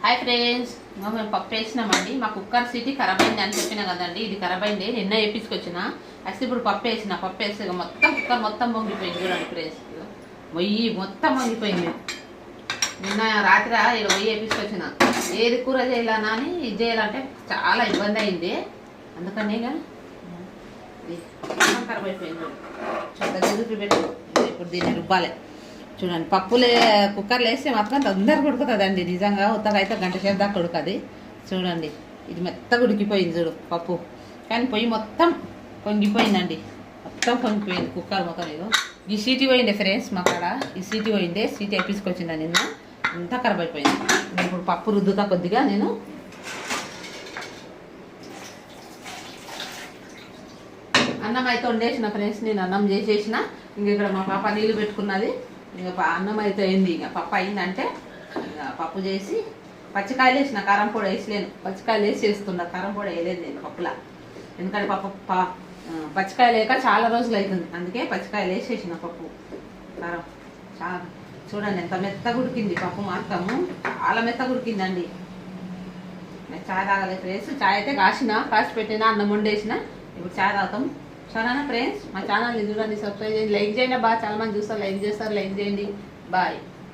Hi friends, మేము పప్పు వేసినామండి. మా కుక్కర్ సీటీ ఖరాబ్ అయింది అని చెప్పినా కదండి. ఇది ఖరాబ్ అయింది, నిన్న వేపించుకొచ్చిన. యాక్చువల్లీ ఇప్పుడు పప్పు వేస్తే మొత్తం కుక్కర్ మొత్తం పొంగిపోయింది. చూడండి ఫ్రెండ్స్, మొయ్యి మొత్తం పొంగిపోయింది. నిన్న రాత్రి ఇలా పొయ్యి వేపించుకొచ్చిన. ఏది కూర చేయాలన్నా అని ఇది చేయాలంటే చాలా ఇబ్బంది అయింది. అందుకని ఖరాబ్ అయిపోయింది. దగ్గర పెట్టు. ఇప్పుడు దీన్ని రుబ్బాలి. చూడండి, పప్పులే కుక్కర్లో వేస్తే మాత్రం తొందరగా ఉడుకుతుందండి. నిజంగా ఉత్తగా అయితే గంట సేపు దాకా ఉడకది. చూడండి, ఇది మెత్తగా ఉడికిపోయింది చూడు పప్పు. కానీ పొయ్యి మొత్తం పొంగిపోయిందండి, మొత్తం పొంగిపోయింది కుక్కర్ మొత్తం. ఇది ఈ సీటీ పోయింది ఫ్రెండ్స్, మా కాడ ఈ సీటీ పోయింది. సీటీ వేపించుకొచ్చిందా నిన్న, అంతా ఖరాబ్ అయిపోయింది. ఇప్పుడు పప్పు రుద్దుతా కొద్దిగా. నేను అన్నం అయితే వండేసిన ఫ్రెండ్స్, నేను అన్నం చేసేసిన. ఇంక ఇక్కడ మా పాప నీళ్ళు పెట్టుకున్నది. ఇక అన్నం అయితే అయింది. ఇక పప్పు అయిందంటే ఇక పప్పు చేసి పచ్చికాయలు వేసిన, కారం పొడి వేసలేను. పచ్చికాయలు వేసి చేస్తున్నా, కారం పొడి వేయలేదు నేను పప్పులా. ఎందుకంటే పచ్చికాయలు లేక చాలా రోజులు అవుతుంది, అందుకే పచ్చికాయలు వేసేసిన పప్పు కారం. చాలా చూడండి ఎంత మెత్తగా ఉడికింది పప్పు, మాత్రము చాలా మెత్తగా ఉడికిందండి. చాయ్ తాగలేదు ఫ్రెండ్స్. చాయ్ అయితే కాసి పెట్టిన, అన్నం వండేసిన. ఇప్పుడు చాయ్ తాగుతాం. సరేనా ఫ్రెండ్స్, మా ఛానల్ని చూడండి, సబ్స్క్రైబ్ చేయండి, లైక్ చేయండి. బాగా చాలా మంది చూస్తారు, లైక్ చేస్తారు. లైక్ చేయండి. బాయ్.